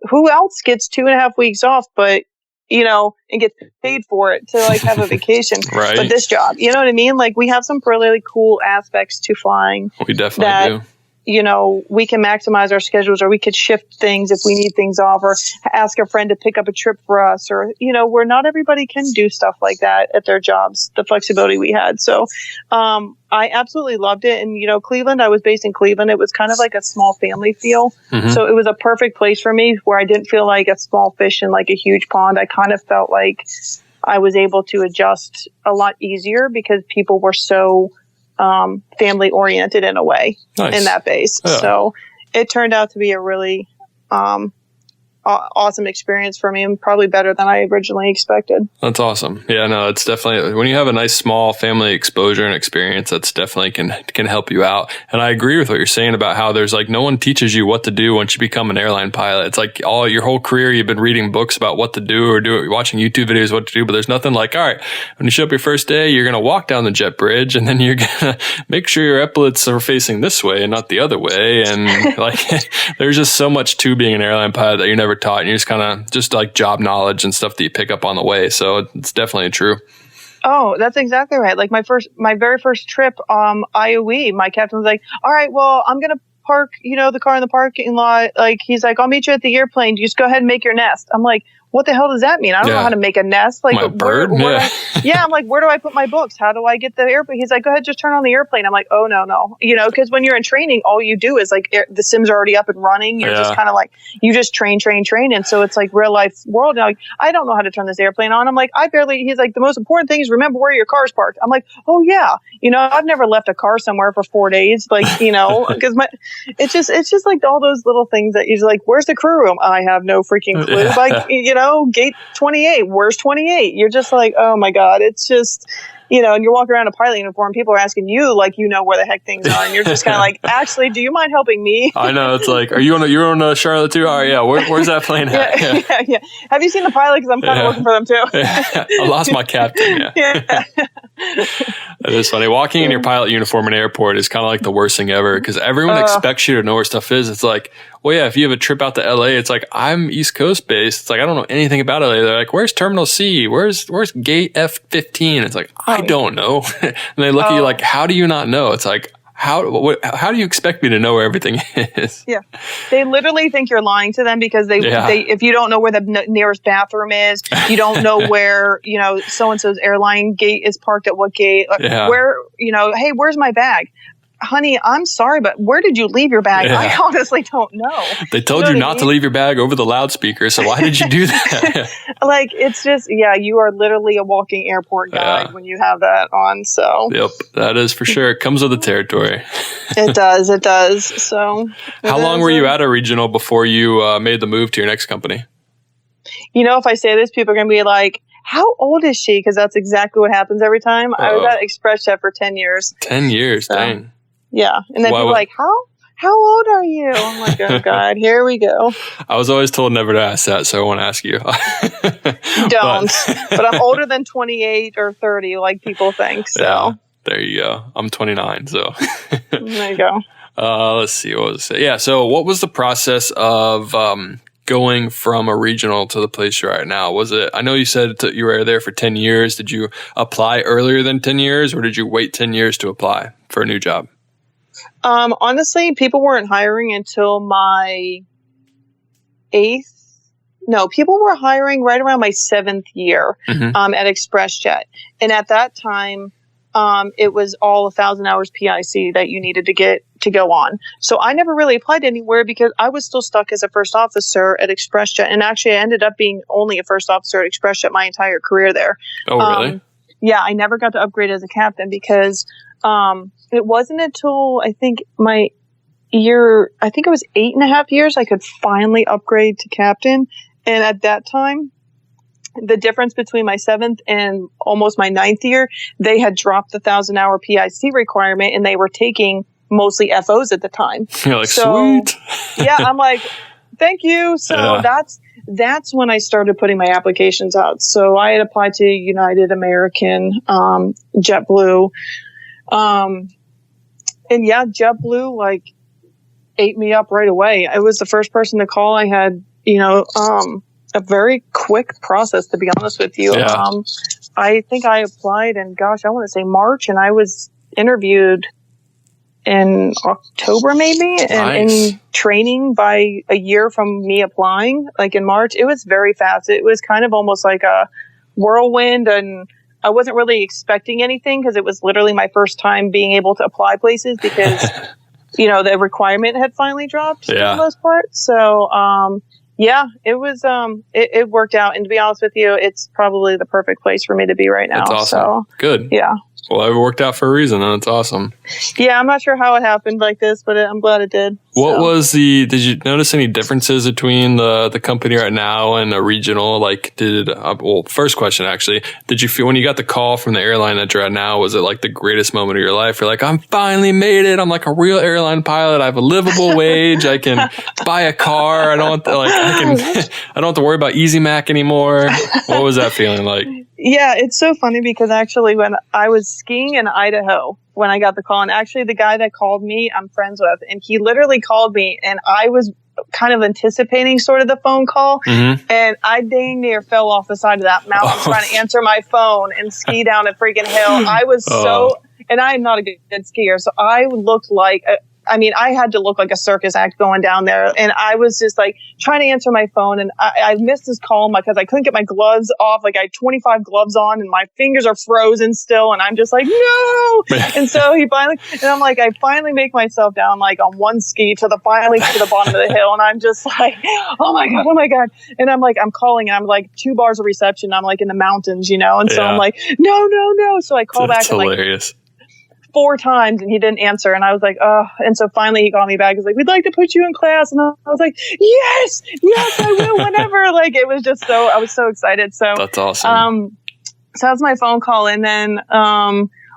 who else gets 2.5 weeks off, but, and gets paid for it to like have a vacation, right. But this job, you know what I mean? Like, we have some really cool aspects to flying. We definitely do. we can maximize our schedules, or we could shift things if we need things off, or ask a friend to pick up a trip for us, or, where not everybody can do stuff like that at their jobs, the flexibility we had. So I absolutely loved it. And, Cleveland, I was based in Cleveland. It was kind of like a small family feel. Mm-hmm. So it was a perfect place for me where I didn't feel like a small fish in like a huge pond. I kind of felt like I was able to adjust a lot easier because people were so family oriented in a way. Nice. In that base. Yeah. So it turned out to be a really awesome experience for me, and probably better than I originally expected. That's awesome. Yeah, no, it's definitely, when you have a nice small family exposure and experience, that's definitely can help you out. And I agree with what you're saying about how there's like, no one teaches you what to do once you become an airline pilot. It's like your whole career, you've been reading books about what to do, or watching YouTube videos, what to do, but there's nothing like, all right, when you show up your first day, you're going to walk down the jet bridge, and then you're going to make sure your epaulets are facing this way and not the other way. And like, there's just so much to being an airline pilot that you're never taught, and you're just kind of just like job knowledge and stuff that you pick up on the way. So it's definitely true. Oh, that's exactly right. Like my very first trip, IOE, my captain was like, all right, well, I'm going to park, the car in the parking lot. Like, he's like, I'll meet you at the airplane. You just go ahead and make your nest. I'm like, what the hell does that mean? I don't know how to make a nest. Like, my bird? I'm like, where do I put my books? How do I get the airplane? He's like, go ahead, just turn on the airplane. I'm like, oh, no. Because when you're in training, all you do is like, the sims are already up and running. You're just kind of like, you just train. And so it's like real life world. And like, I don't know how to turn this airplane on. I'm like, he's like, the most important thing is remember where your car's parked. I'm like, oh yeah. I've never left a car somewhere for 4 days. Like, because it's just like all those little things that you're like, where's the crew room? I have no freaking clue. Like, gate 28, where's 28? You're just like, oh my God, it's just, and you're walking around in a pilot uniform, people are asking you like, where the heck things are, and you're just kind of like, actually, do you mind helping me? I know, it's like, you're on Charlotte too? All right, yeah, where's that plane at? Yeah. Have you seen the pilot? Because I'm kind of looking for them too. I lost my captain. Yeah. That is funny. Walking in your pilot uniform in an airport is kind of like the worst thing ever, because everyone expects you to know where stuff is. It's like, well, yeah, if you have a trip out to LA, it's like, I'm East Coast based. It's like, I don't know anything about LA. They're like, where's Terminal C? Where's gate F15? It's like, I don't know. And they look at you like, how do you not know? It's like, how do you expect me to know where everything is? Yeah. They literally think you're lying to them because they if you don't know where the nearest bathroom is, you don't know where, so-and-so's airline gate is parked at what gate, where, hey, where's my bag? Honey, I'm sorry, but where did you leave your bag? Yeah. I honestly don't know. They told you not to leave your bag over the loudspeaker, so why did you do that? Like, it's just, you are literally a walking airport guide when you have that on, so. Yep, that is for sure. It comes with the territory. It does. So. How long were you at a regional before you made the move to your next company? If I say this, people are going to be like, how old is she? Because that's exactly what happens every time. I was at ExpressJet for 10 years. 10 years, so. Dang. Yeah. And then people are like, how old are you? I'm like, oh God, here we go. I was always told never to ask that, so I won't ask you. Don't. But I'm older than 28 or 30, like people think. So there you go. I'm 29, so. There you go. Let's see. What was it? Yeah. So what was the process of going from a regional to the place you're at now? Was it, I know you said you were there for 10 years. Did you apply earlier than 10 years, or did you wait 10 years to apply for a new job? Honestly, people weren't hiring until my 8th. No, people were hiring right around my 7th year at ExpressJet. And at that time, it was all 1,000 hours PIC that you needed to get to go on. So I never really applied anywhere because I was still stuck as a first officer at ExpressJet. And actually, I ended up being only a first officer at ExpressJet my entire career there. Oh, really? Yeah, I never got to upgrade as a captain because it wasn't until I think it was 8.5 years, I could finally upgrade to captain. And at that time, the difference between my 7th and almost my 9th year, they had dropped the 1,000 hour PIC requirement, and they were taking mostly FOs at the time. You're like, sweet. Yeah, I'm like, thank you. So that's when I started putting my applications out. So I had applied to United, American, JetBlue. And JetBlue like ate me up right away. I was the first person to call. I had, a very quick process, to be honest with you. Yeah. I think I applied in, I want to say March, and I was interviewed in October maybe, and in training by a year from me applying, like in March. It was very fast. It was kind of almost like a whirlwind, and I wasn't really expecting anything because it was literally my first time being able to apply places because, the requirement had finally dropped for the most part. So, it was, it worked out. And to be honest with you, it's probably the perfect place for me to be right now. That's awesome. So, good. Yeah. Well, it worked out for a reason, and it's awesome. Yeah, I'm not sure how it happened like this, but I'm glad it did. Did you notice any differences between the company right now and a regional? Like, first question, actually, did you feel when you got the call from the airline that you're at now, was it like the greatest moment of your life? You're like, I'm finally made it. I'm like a real airline pilot. I have a livable wage. I can buy a car. I don't have to worry about Easy Mac anymore. What was that feeling like? Yeah, it's so funny because actually when I was skiing in Idaho, when I got the call, and actually the guy that called me, I'm friends with, and he literally called me, and I was kind of anticipating sort of the phone call, and I dang near fell off the side of that mountain trying to answer my phone and ski down a freaking hill. I was and I am not a good skier, so I looked like I had to look like a circus act going down there. And I was just like trying to answer my phone. And I missed his call because I couldn't get my gloves off. Like I had 25 gloves on and my fingers are frozen still. And I'm just like, no. And so I finally make myself down like on one ski to the bottom of the hill. And I'm just like, oh my God. And I'm like, I'm calling and I'm like 2 bars of reception. I'm like in the mountains, And so I'm like, no. So I call back. That's hilarious. 4 times and he didn't answer, and I was like, oh. And so finally he called me back. He's like, we'd like to put you in class, and I was like, yes, I will, whenever. Like it was just I was so excited. So that's awesome. So that was my phone call, and then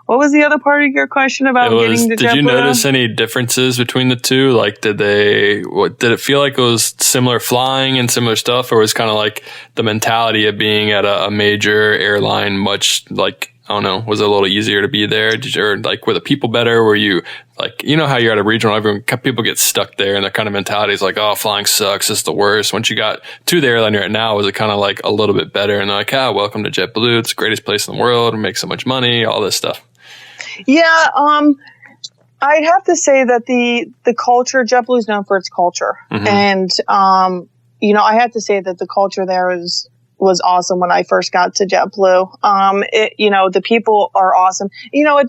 what was the other part of your question about getting to JetBlue? Did you notice any differences between the two? Like, did it feel like it was similar flying and similar stuff, or was kind of like the mentality of being at a major airline much like, I don't know, was it a little easier to be there? Were the people better? Were you like, how you're at a regional, people get stuck there and their kind of mentality is like, oh, flying sucks, it's the worst. Once you got to the airline you're at now, was it kind of like a little bit better? And they're like, welcome to JetBlue. It's the greatest place in the world. We make so much money, all this stuff. Yeah. I'd have to say that the culture, JetBlue is known for its culture. And, I have to say that the culture there was awesome when I first got to JetBlue. The people are awesome.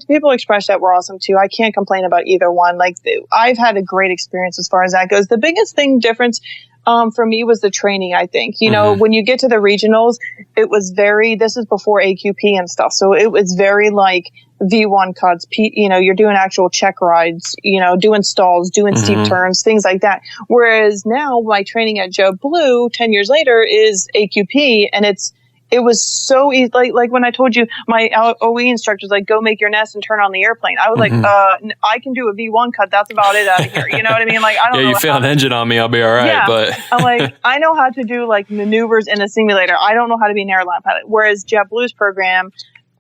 People express that we're awesome too. I can't complain about either one. Like I've had a great experience as far as that goes. The biggest difference for me was the training, I think. When you get to the regionals, it was this is before AQP and stuff. So it was very like V1 cuts, you're doing actual check rides, doing stalls, doing steep turns, things like that. Whereas now my training at JetBlue 10 years later is AQP, and it was so easy. Like when I told you my OE instructor was like, go make your nest and turn on the airplane. I was like, I can do a V1 cut. That's about it out of here. You know what I mean? Like, I don't know. Yeah, you fail an engine on me, I'll be all right. Yeah. But I'm like, I know how to do like maneuvers in a simulator. I don't know how to be an airline pilot. Whereas JetBlue's program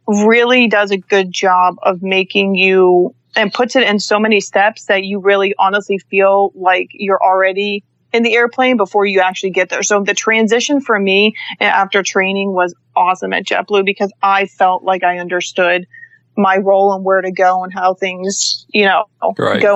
really does a good job of making you and puts it in so many steps that you really honestly feel like you're already in the airplane before you actually get there. So the transition for me after training was awesome at JetBlue because I felt like I understood my role and where to go and how things, go.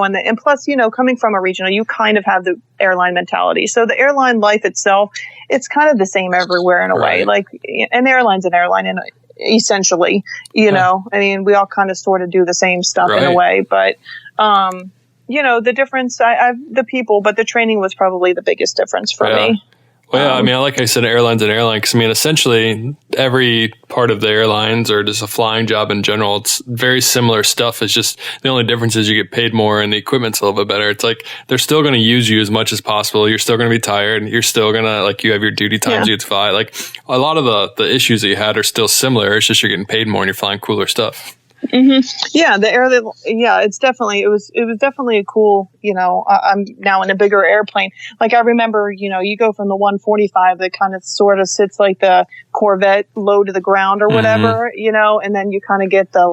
And plus, coming from a regional, you kind of have the airline mentality. So the airline life itself, it's kind of the same everywhere in a way. Like an airline's an airline and essentially, we all kind of sort of do the same stuff in a way, but, the difference, the people, but the training was probably the biggest difference for me. Well, yeah, like I said, airline's an airline because, essentially every part of the airlines or just a flying job in general, it's very similar stuff. It's just the only difference is you get paid more and the equipment's a little bit better. It's like they're still going to use you as much as possible. You're still going to be tired. You're still going to, you have your duty times you have to fly. Like a lot of the issues that you had are still similar. It's just you're getting paid more and you're flying cooler stuff. Yeah, it's definitely, it was definitely a cool, I'm now in a bigger airplane. Like I remember, you go from the 145 that kind of sort of sits like the Corvette low to the ground or whatever, and then you kind of get the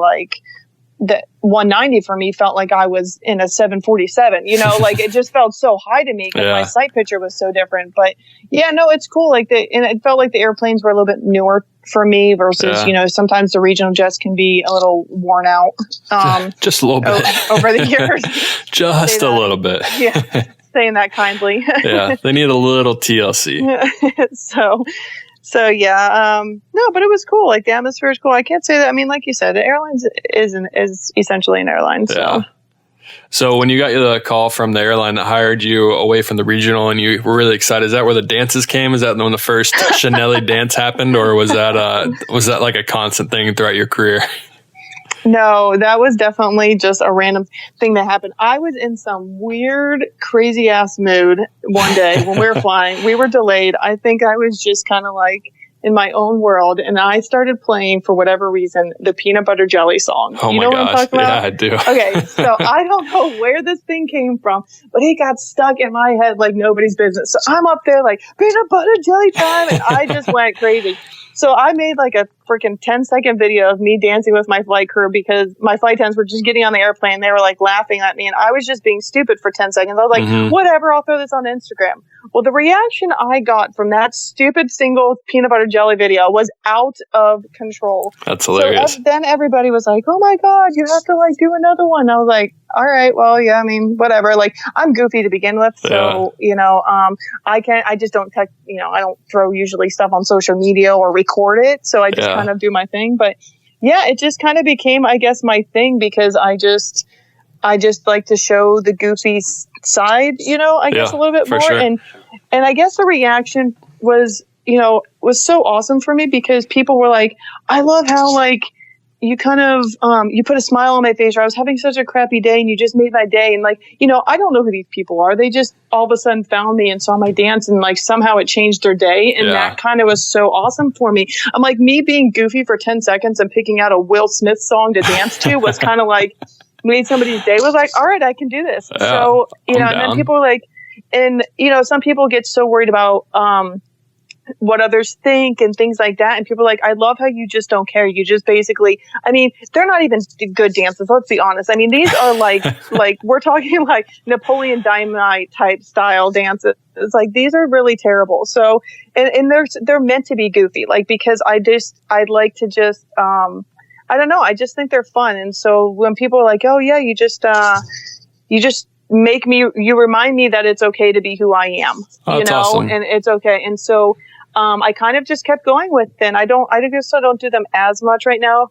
the 190 for me felt like I was in a 747, like it just felt so high to me because my sight picture was so different. But yeah, no, it's cool. And it felt like the airplanes were a little bit newer for me versus, sometimes the regional jets can be a little worn out. Just a little bit over the years. Just a little bit. Yeah. Saying that kindly. Yeah. They need a little TLC. So yeah, no, but it was cool. Like the atmosphere is cool. I can't say that. I mean, like you said, the airlines is essentially an airline. So. Yeah. So when you got the call from the airline that hired you away from the regional and you were really excited, is that where the dances came? Is that when the first Shanelly dance happened, or was that like a constant thing throughout your career? No, that was definitely just a random thing that happened. I was in some weird, crazy ass mood one day when we were flying. We were delayed. I think I was just kind of like in my own world, and I started playing, for whatever reason, the Peanut Butter Jelly song. Oh, you know what I'm talking about? Yeah, I do. Okay, so I don't know where this thing came from, but it got stuck in my head like nobody's business. So I'm up there like, peanut butter jelly time, and I just went crazy. So I made like a freaking 10-second video of me dancing with my flight crew because my flight attendants were just getting on the airplane. They were like laughing at me, and I was just being stupid for 10 seconds. I was like, whatever, I'll throw this on Instagram. Well, the reaction I got from that stupid single peanut butter jelly video was out of control. That's hilarious. So then everybody was like, oh my God, you have to like do another one. I was like, all right, well, yeah, I mean, whatever. Like, I'm goofy to begin with. So, I just don't I don't throw usually stuff on social media or record it. So I just kind of do my thing. But yeah, it just kind of became, I guess, my thing because I just like to show the goofy side, I guess a little bit more. Sure. And I guess the reaction was so awesome for me because people were like, I love how like, you kind of, you put a smile on my face, or I was having such a crappy day and you just made my day. And like, I don't know who these people are. They just all of a sudden found me and saw my dance and like somehow it changed their day. And that kind of was so awesome for me. I'm like, me being goofy for 10 seconds and picking out a Will Smith song to dance to was kind of like made somebody's day. Was like, all right, I can do this. So, and then people were like, and some people get so worried about, what others think and things like that. And people are like, I love how you just don't care. You just basically, I mean, they're not even good dances. Let's be honest. I mean, these are like we're talking like Napoleon Dynamite type style dances. It's like, these are really terrible. So, and they're meant to be goofy, like, because I'd like to just, I don't know. I just think they're fun. And so when people are like, oh yeah, you just you remind me that it's okay to be who I am, awesome. And it's okay. And so, I kind of just kept going with it. And I guess I don't do them as much right now.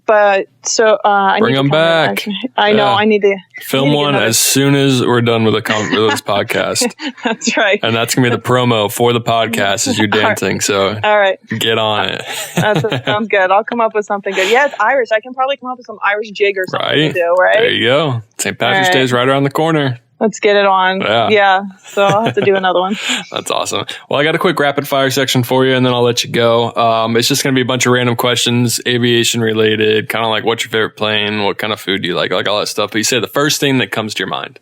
But so, I bring them back. I know I need to film one as soon as we're done with this podcast. That's right. And that's going to be the promo for the podcast as you're dancing. So all right, get on it. That sounds good. I'll come up with something good. Yeah, it's Irish. I can probably come up with some Irish jig or something to do, right? There you go. St. Patrick's Day is right around the corner. Let's get it on. Yeah. So I'll have to do another one. That's awesome. Well, I got a quick rapid fire section for you and then I'll let you go. It's just going to be a bunch of random questions, aviation related, kind of like what's your favorite plane? What kind of food do you like all that stuff. But you say the first thing that comes to your mind.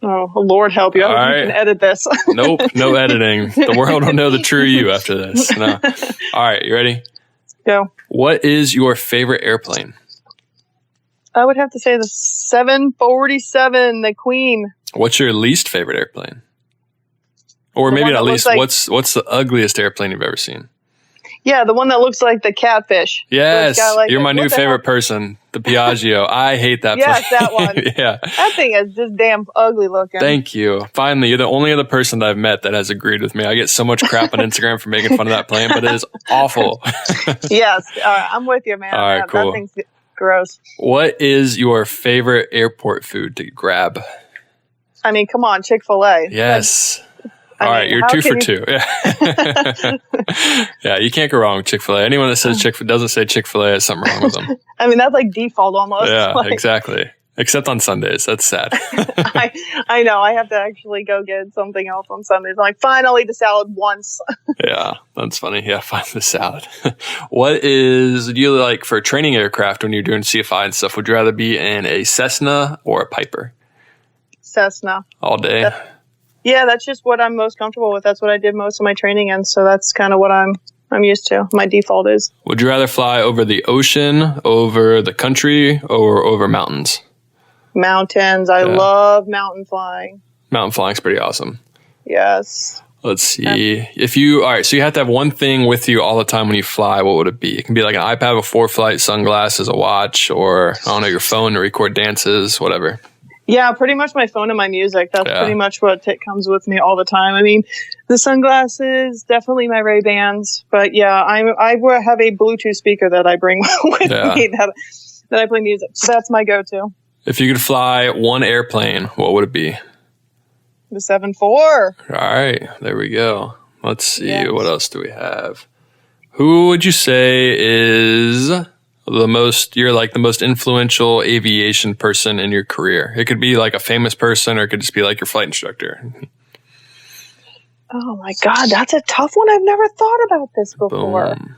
Oh, Lord help you. I can edit this. Nope. No editing. The world will know the true you after this. No. All right. You ready? Go. What is your favorite airplane? I would have to say the 747, the Queen. What's your least favorite airplane? Or maybe not least, what's the ugliest airplane you've ever seen? Yeah, the one that looks like the catfish. Yes, you're my new favorite person, the Piaggio. I hate that plane. Yes, that one. Yeah. That thing is just damn ugly looking. Thank you. Finally, you're the only other person that I've met that has agreed with me. I get so much crap on Instagram for making fun of that plane, but it is awful. Yes, I'm with you, man. All right, cool. That thing's gross. What is your favorite airport food to grab? I mean, come on, Chick-fil-A. Yes. All right, you're 2 for 2. Yeah. Yeah, you can't go wrong with Chick-fil-A. Anyone that says doesn't say Chick-fil-A has something wrong with them. I mean, that's like default almost. Yeah, exactly. Except on Sundays. That's sad. I know. I have to actually go get something else on Sundays. I'm like, fine, I'll eat the salad once. Yeah, that's funny. Yeah, fine, the salad. Do you like for training aircraft when you're doing CFI and stuff? Would you rather be in a Cessna or a Piper? Cessna. All day? Yeah, that's just what I'm most comfortable with. That's what I did most of my training in. So that's kind of what I'm I'm used to. My default is. Would you rather fly over the ocean, over the country, or over mountains? Mountains. I love mountain flying. Mountain flying's pretty awesome. Yes. Let's see. So you have to have one thing with you all the time when you fly. What would it be? It can be like an iPad before flight, sunglasses, a watch, or I don't know, your phone to record dances, whatever. Yeah, pretty much my phone and my music. That's pretty much what comes with me all the time. I mean, the sunglasses, definitely my Ray-Bans, but yeah, I have a Bluetooth speaker that I bring with me that I play music. So that's my go-to. If you could fly one airplane, what would it be? The 747. All right, there we go. Let's see. Yes. What else do we have? Who would you say is the most influential aviation person in your career? It could be like a famous person, or it could just be like your flight instructor. Oh my God, that's a tough one. I've never thought about this before. Boom.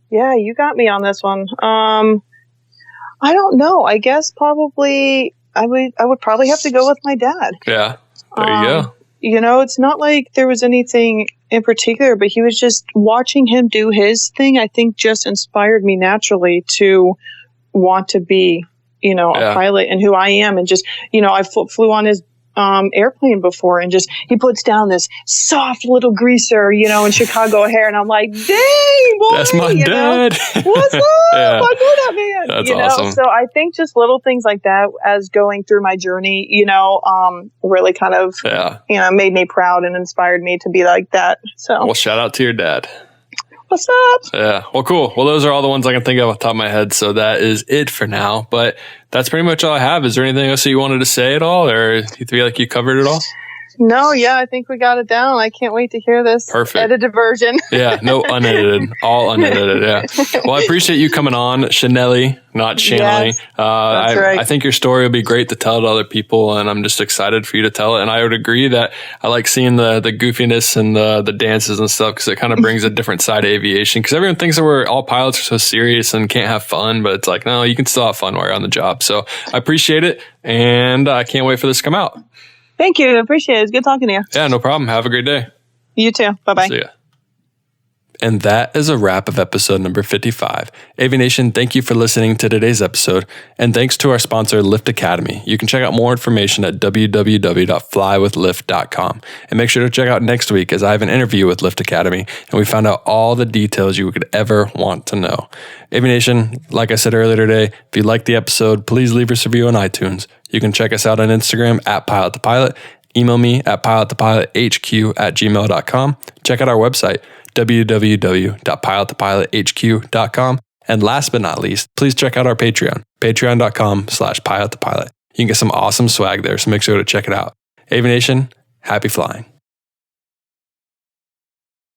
Yeah, you got me on this one. I don't know. I guess probably I would probably have to go with my dad. Yeah. There you go. You know, it's not like there was anything in particular, but he was just watching him do his thing. I think just inspired me naturally to want to be, a pilot and who I am. And just, I flew on his airplane before, and just he puts down this soft little greaser, in Chicago O'Hare, and I'm like, dang, boy, that's my dad. What's up? I know that man. That's awesome. So I think just little things like that as going through my journey, really kind of, made me proud and inspired me to be like that. So, well, shout out to your dad. What's up? Yeah. Well, cool. Well, those are all the ones I can think of off the top of my head. So that is it for now. But that's pretty much all I have. Is there anything else that you wanted to say at all, or do you feel like you covered it all? No, yeah, I think we got it down. I can't wait to hear this edited version. Yeah, no unedited, all unedited. Yeah. Well, I appreciate you coming on, Shanelly, not Shanelly. Yes, that's right. I think your story will be great to tell to other people, and I'm just excited for you to tell it. And I would agree that I like seeing the goofiness and the dances and stuff, because it kind of brings a different side of aviation. Because everyone thinks that all pilots are so serious and can't have fun, but it's like, no, you can still have fun while you're on the job. So I appreciate it, and I can't wait for this to come out. Thank you. I appreciate it. It's good talking to you. Yeah, no problem. Have a great day. You too. Bye-bye. See ya. And that is a wrap of episode number 55. Aviation, thank you for listening to today's episode. And thanks to our sponsor, Lift Academy. You can check out more information at www.flywithlift.com. And make sure to check out next week, as I have an interview with Lift Academy, and we found out all the details you could ever want to know. Aviation, like I said earlier today, if you liked the episode, please leave us a review on iTunes. You can check us out on Instagram at pilotthepilot. Email me at pilotthepilothq@gmail.com. Check out our website, www.pilotthepilothq.com. And last but not least, please check out our Patreon, patreon.com/pilotthepilot. You can get some awesome swag there, so make sure to check it out. Aviation, happy flying.